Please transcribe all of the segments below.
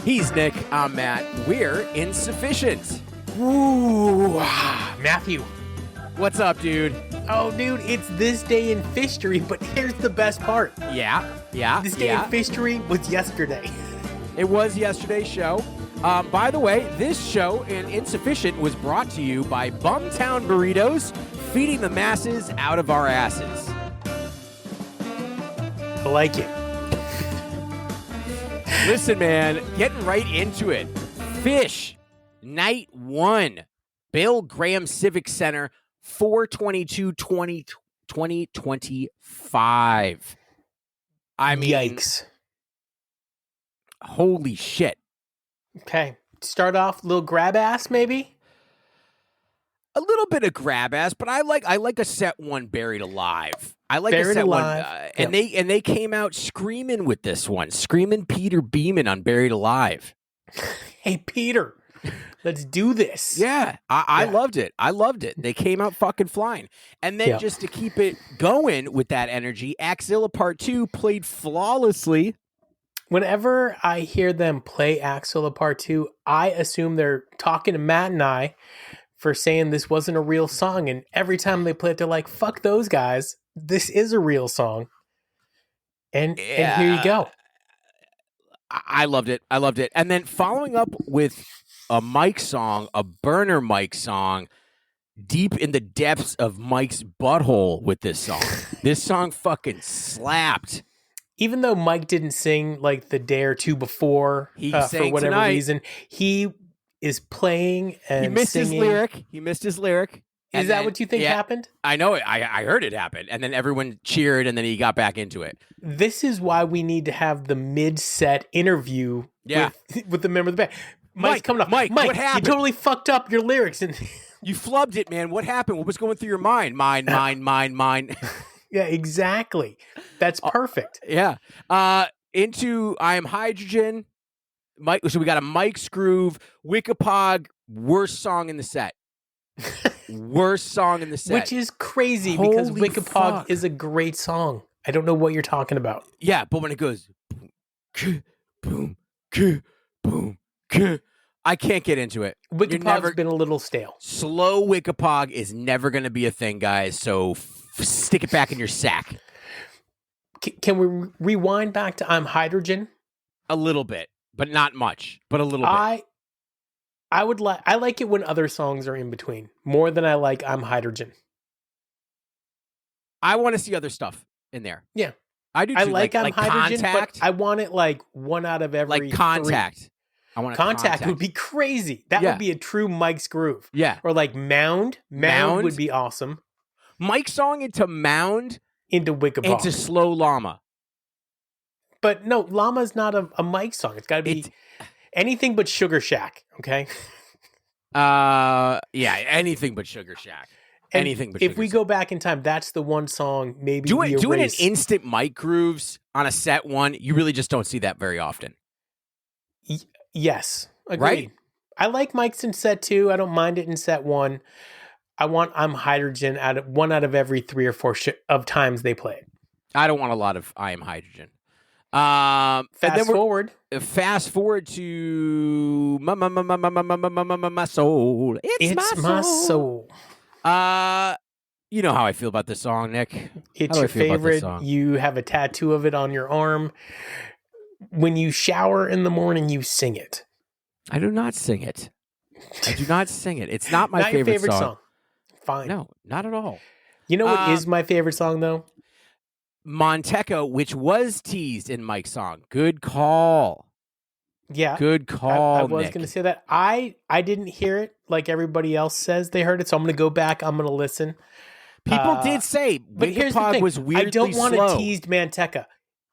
He's Nick. I'm Matt. We're insufficient. Ooh, Matthew. What's up, dude? Oh, dude, it's this day in Fishery, but here's the best part. Yeah. This day in Fishery was yesterday. It was yesterday's show. By the way, this show in Insufficient was brought to you by Bumtown Burritos, feeding the masses out of our asses. I like it. Listen, man, getting right into it. Phish, Night 1, Bill Graham Civic Center, 4/22/2025. I mean, Yikes. Holy shit. Okay, start off, little grab ass, maybe? A little bit of grab ass, but I like a set one, Buried Alive. I like Buried a set Alive. one, and they came out screaming with this one, screaming Peter Beeman on Buried Alive. Hey, Peter, let's do this. Yeah, I loved it. I loved it. They came out fucking flying. And then just to keep it going with that energy, Axilla Part 2 played flawlessly. Whenever I hear them play Axilla Part 2, I assume they're talking to Matt and I for saying this wasn't a real song. And every time they play it, they're like, fuck those guys. This is a real song. And here you go. I loved it. I loved it. And then following up with a Mike song, a burner Mike song, deep in the depths of Mike's butthole with this song. This song fucking slapped. Even though Mike didn't sing like the day or two before, for whatever reason, he is playing and he missed singing. He missed his lyric. Is that what you think happened? I know it. I heard it happen. And then everyone cheered, and then he got back into it. This is why we need to have the mid-set interview with the member of the band. Mike's coming up. Mike, what happened? You totally fucked up your lyrics. And you flubbed it, man. What happened? What was going through your mind? Mine. Yeah, exactly. That's perfect. Yeah. Into I Am Hydrogen. Mike. So we got a Mike's Groove. Wickapog, worst song in the set. Worst song in the set. Which is crazy because Holy Wickapog fuck. is a great song. I don't know what you're talking about. Yeah, but when it goes boom, boom, I can't get into it. Wickapog's been a little stale. Slow Wickapog is never going to be a thing, guys. So stick it back in your sack. Can we rewind back to I'm Hydrogen? A little bit, but not much. But a little bit. I like it when other songs are in between more than I like I'm Hydrogen. I want to see other stuff in there. Yeah, I do too. I like I'm Hydrogen, Contact. but I want it like one out of every Contact. 3. I want Contact would be crazy. That would be a true Mike's Groove. Yeah. Or like Mound. Mound would be awesome. Mike's song into Mound. Into Wickapog. Into Slow Llama. But no, Llama's not a Mike song. It's got to be anything but Sugar Shack, okay? Yeah, anything but Sugar Shack. Anything but Sugar If we go back in time, that's the one song maybe doing an instant Mike Grooves on a set one, you really just don't see that very often. Yes, agreed. Right? I like Mike's in set 2. I don't mind it in set 1. I want I'm Hydrogen one out of every 3 or 4 of times they play it. I don't want a lot of I Am Hydrogen. Fast forward to my soul. It's my soul. You know how I feel about this song, Nick. It's your favorite. You have a tattoo of it on your arm. When you shower in the morning, you sing it. I do not sing it. It's not my not your favorite song. Fine. No, not at all. You know what is my favorite song, though? Monteco, which was teased in Mike's song. Good call. Yeah. Good call, I was going to say that. I didn't hear it like everybody else says they heard it, so I'm going to go back. I'm going to listen. People did say but here's the thing. was weirdly I don't want slow. to tease Manteca.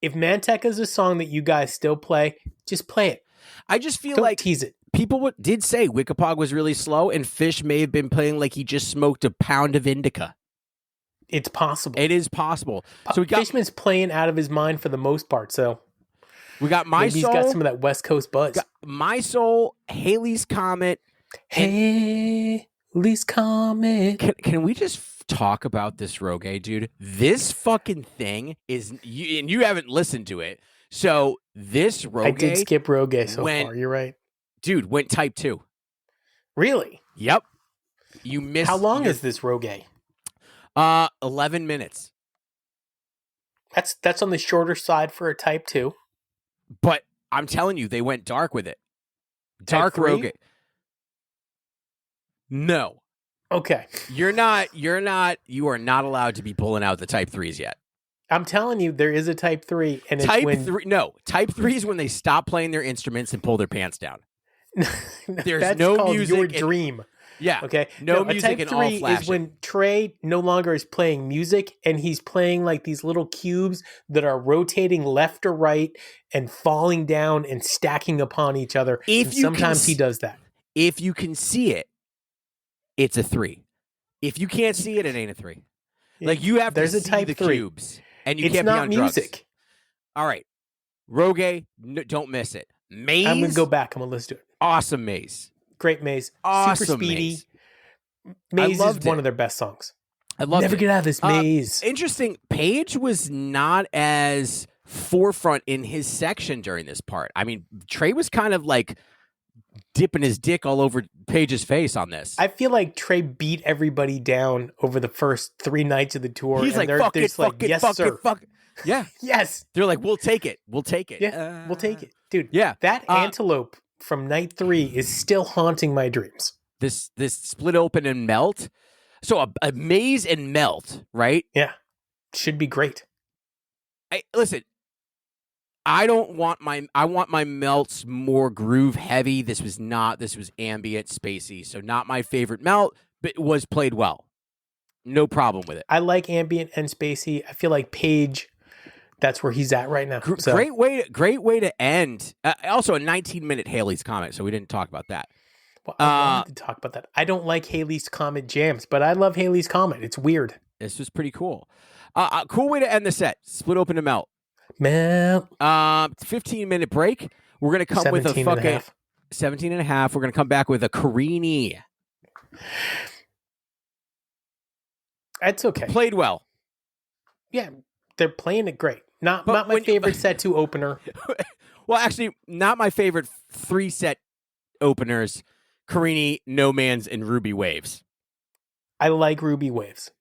If Manteca is a song that you guys still play, just play it. I just feel don't like tease it. People did say Wickapog was really slow, and Phish may have been playing like he just smoked a pound of indica. It's possible. It is possible. So Fishman's playing out of his mind for the most part. So we got My maybe Soul. He's got some of that West Coast buzz. My Soul, Haley's Comet. Haley's Comet. Can we just talk about this Rogue, dude? This fucking thing is, and you haven't listened to it. So this I did Rogue, skip Rogue so went- far. You're right. dude, went type 2. Really? Yep. You missed. How long is this Rogue? 11 minutes. That's on the shorter side for a Type 2. But I'm telling you, they went dark with it. Type Dark Rogue. 3? No. Okay. You are not allowed to be pulling out the Type 3s yet. I'm telling you, there is a Type 3. And Type it's 3, no. Type 3 is when they stop playing their instruments and pull their pants down. There's that's no called music. Your dream. Yeah. Okay. No music Type and all 3 flashing. is when Trey no longer is playing music and he's playing like these little cubes that are rotating left or right and falling down and stacking upon each other. And sometimes he does that. If you can see it, it's a 3. If you can't see it, it ain't a 3. Like you have There's to a see Type the 3. cubes, and you It's can't be not on music. drugs. All right, Rogue, don't miss it. Maze, I'm gonna go back. I'm gonna listen to it. Awesome Maze, Great Maze, awesome super speedy. Maze. Maze is one of their best songs. I love Never it. get out of this maze. Interesting. Page was not as forefront in his section during this part. I mean, Trey was kind of like dipping his dick all over Page's face on this. I feel like Trey beat everybody down over the first 3 nights of the tour. He's and like, fuck it, like, fuck it, yes, fuck sir. it, fuck it. Yeah. Yes. They're like, we'll take it. We'll take it. Yeah, we'll take it. Dude, Yeah. that antelope from night 3 is still haunting my dreams. This split open and melt. So a maze and melt, right? Yeah. Should be great. Listen, I want my melts more groove heavy. This was ambient, spacey. So not my favorite melt, but it was played well. No problem with it. I like ambient and spacey. I feel like Page, that's where he's at right now. So. Great way to end. Also a 19-minute Haley's Comet, so we didn't talk about that. Well, I wanted to talk about that. I don't like Haley's Comet jams, but I love Haley's Comet. It's weird. This was pretty cool. Cool way to end the set. Split open and melt. Melt. 15-minute break. We're going to come with a fucking 17 and a half. We're going to come back with a Carini. That's okay. Played well. Yeah, they're playing it great. Not my favorite set 2 opener. Well, actually, not my favorite 3 set openers. Carini, No Man's, and Ruby Waves. I like Ruby Waves.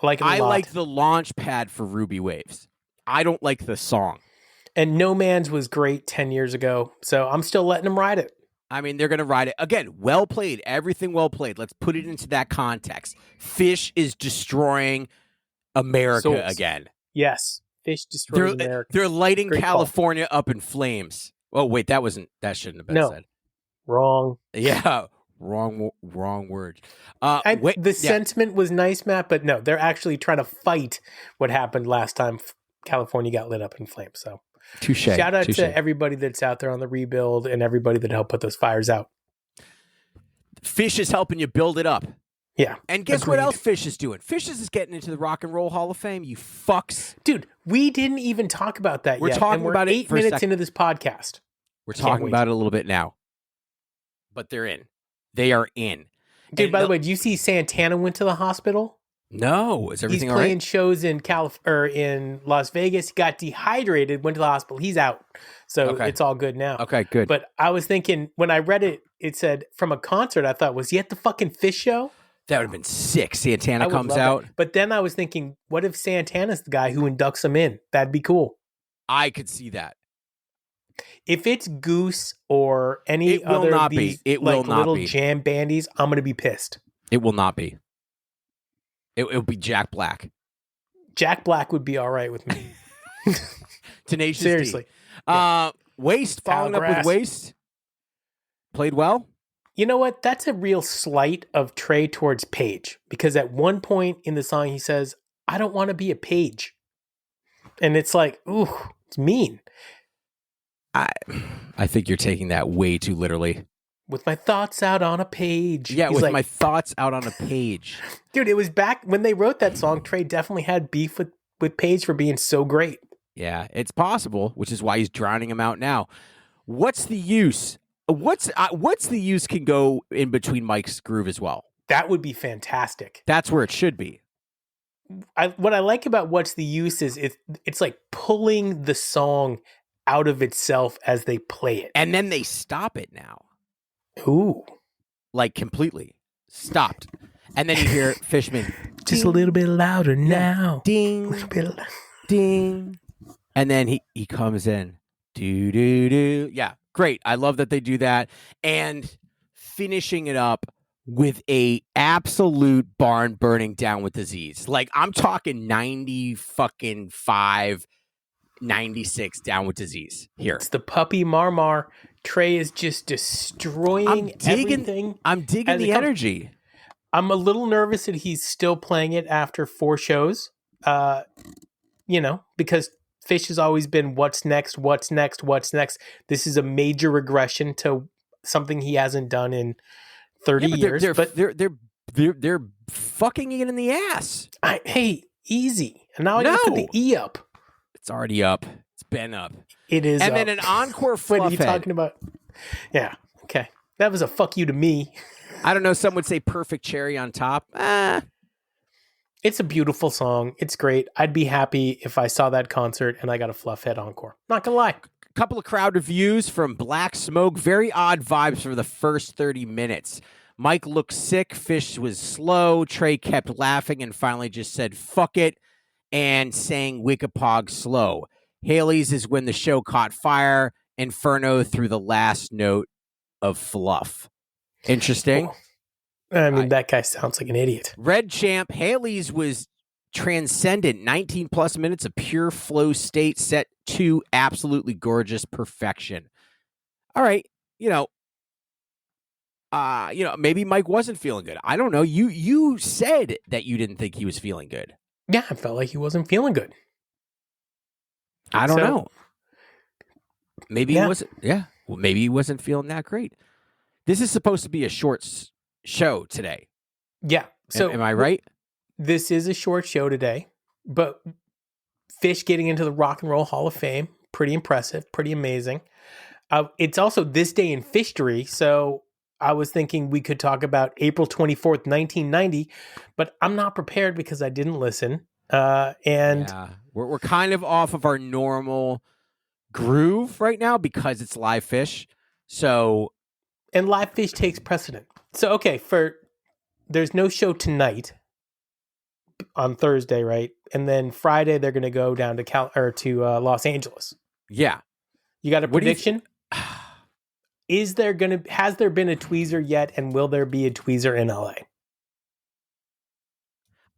I like it a lot. I like the launch pad for Ruby Waves. I don't like the song. And No Man's was great 10 years ago, so I'm still letting them ride it. I mean, they're going to ride it. Again, well played. Everything well played. Let's put it into that context. Phish is destroying America again. Yes. Phish destroys America. They're lighting Great California up in flames. Oh, wait, that shouldn't have been said. Wrong. Yeah, wrong word. The sentiment was nice, Matt, but no, they're actually trying to fight what happened last time California got lit up in flames. So, touche. Shout out to everybody that's out there on the rebuild and everybody that helped put those fires out. Phish is helping you build it up. Yeah. And guess what else Phish is doing? Phish is getting into the Rock and Roll Hall of Fame, you fucks. Dude, we didn't even talk about that yet. We're talking about it 8 minutes into this podcast. We're talking about it a little bit now. But they're in. They are in. Dude, by the way, do you see Santana went to the hospital? No. Is everything all right? He's right? playing shows in Las Vegas. He got dehydrated, went to the hospital. He's out. So it's all good now. Okay, good. But I was thinking, when I read it, it said from a concert, I thought, was he at the fucking Phish show? That would have been sick. Santana comes out. But then I was thinking, what if Santana's the guy who inducts him in? That'd be cool. I could see that. If it's Goose or any other of these little jam bandies, I'm going to be pissed. It will not be. It will be Jack Black. Jack Black would be all right with me. Tenacious Seriously. D. Waste, following up with Waste. Played well. You know what? That's a real slight of Trey towards Page. Because at one point in the song, he says, I don't want to be a page. And it's like, ooh, it's mean. I think you're taking that way too literally. With my thoughts out on a page. Yeah, with my thoughts out on a page. Dude, it was back when they wrote that song, Trey definitely had beef with Page for being so great. Yeah, it's possible, which is why he's drowning him out now. What's the use? What's the use can go in between Mike's groove as well? That would be fantastic. That's where it should be. What I like about What's the Use is it's like pulling the song out of itself as they play it. And then they stop it now. Ooh. Like completely. Stopped. And then you hear Fishman. Just a little bit louder now. Ding. A little bit louder. Ding. And then he comes in. Do, do, do. Yeah, great. I love that they do that. And finishing it up with a absolute barn burning down with disease. Like, I'm talking 95, 96 down with disease here. It's the puppy Marmar. Trey is just destroying everything. I'm digging the energy. I'm a little nervous that he's still playing it after 4 shows. Because Phish has always been what's next. This is a major regression to something he hasn't done in 30 years. They're fucking it in the ass. Hey, easy. And now I got to put the E up. It's already up. It's been up. It is. And up. then an encore fluff. What are you talking about? Yeah. Okay. That was a fuck you to me. I don't know. Some would say perfect cherry on top. It's a beautiful song. It's great. I'd be happy if I saw that concert and I got a Fluffhead encore. Not gonna lie. Couple of crowd reviews from Black Smoke. Very odd vibes for the first 30 minutes. Mike looked sick. Phish was slow. Trey kept laughing and finally just said, fuck it, and sang Wickapog slow. Haley's is when the show caught fire. Inferno through the last note of fluff. Interesting. I mean, that guy sounds like an idiot. Red Champ, Haley's was transcendent. 19 plus minutes of pure flow state set to absolutely gorgeous perfection. All right. Maybe Mike wasn't feeling good. I don't know. You said that you didn't think he was feeling good. Yeah, I felt like he wasn't feeling good. I don't know. Maybe he wasn't. Yeah. Well, maybe he wasn't feeling that great. This is supposed to be a short show today. Yeah. So am I right? This is a short show today, but Phish getting into the Rock and Roll Hall of Fame, pretty impressive, pretty amazing. It's also this day in Phishtory, so I was thinking we could talk about April 24th, 1990, but I'm not prepared because I didn't listen. We're kind of off of our normal groove right now because it's live Phish. And live Phish takes precedent. So, okay, there's no show tonight on Thursday, right? And then Friday they're going to go down to Los Angeles. Yeah. You got a prediction? Has there been a tweezer yet, and will there be a tweezer in LA?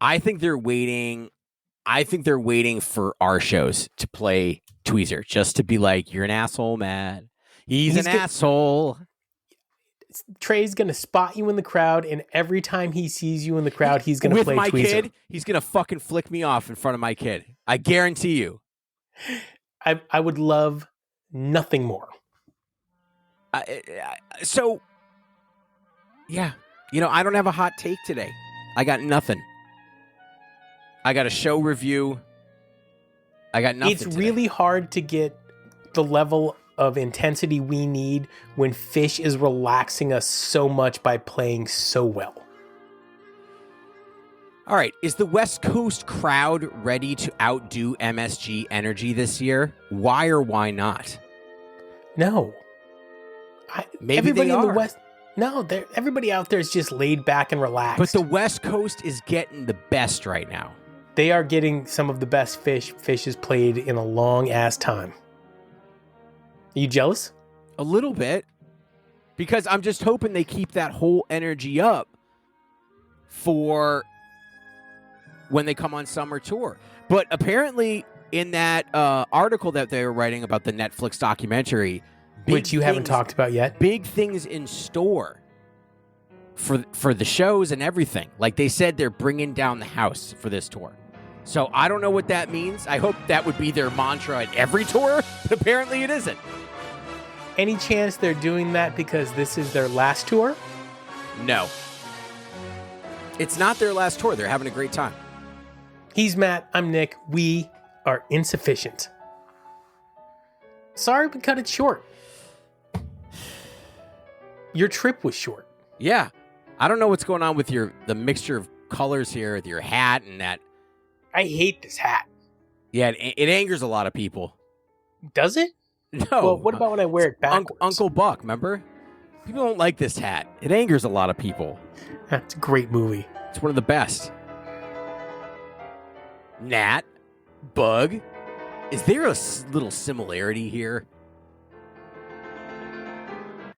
I think they're waiting for our shows to play tweezer, just to be like, you're an asshole, man. He's an asshole. Trey's going to spot you in the crowd, and every time he sees you in the crowd, he's going to play my tweezer. Kid, he's going to fucking flick me off in front of my kid. I guarantee you. I would love nothing more. I don't have a hot take today. I got nothing. I got a show review. I got nothing. It's really hard to get the level of intensity we need when Phish is relaxing us so much by playing so well. All right. Is the West Coast crowd ready to outdo MSG energy this year? Why or why not? No. Maybe everybody they are. In the West. No, everybody out there is just laid back and relaxed. But the West Coast is getting the best right now. They are getting some of the best Phish has played in a long ass time. Are you jealous? A little bit. Because I'm just hoping they keep that whole energy up for when they come on summer tour. But apparently in that article that they were writing about the Netflix documentary, which you haven't talked about yet, big things in store for the shows and everything. Like they said, they're bringing down the house for this tour. So I don't know what that means. I hope that would be their mantra at every tour, but apparently it isn't. Any chance they're doing that because this is their last tour? No. It's not their last tour. They're having a great time. He's Matt. I'm Nick. We are insufficient. Sorry we cut it short. Your trip was short. Yeah. I don't know what's going on with the mixture of colors here with your hat and that. I hate this hat. Yeah, it angers a lot of people. Does it? No. Well, what about when I wear it backwards? Uncle Buck, remember? People don't like this hat. It angers a lot of people. That's a great movie. It's one of the best. Nat, Bug. Is there a little similarity here?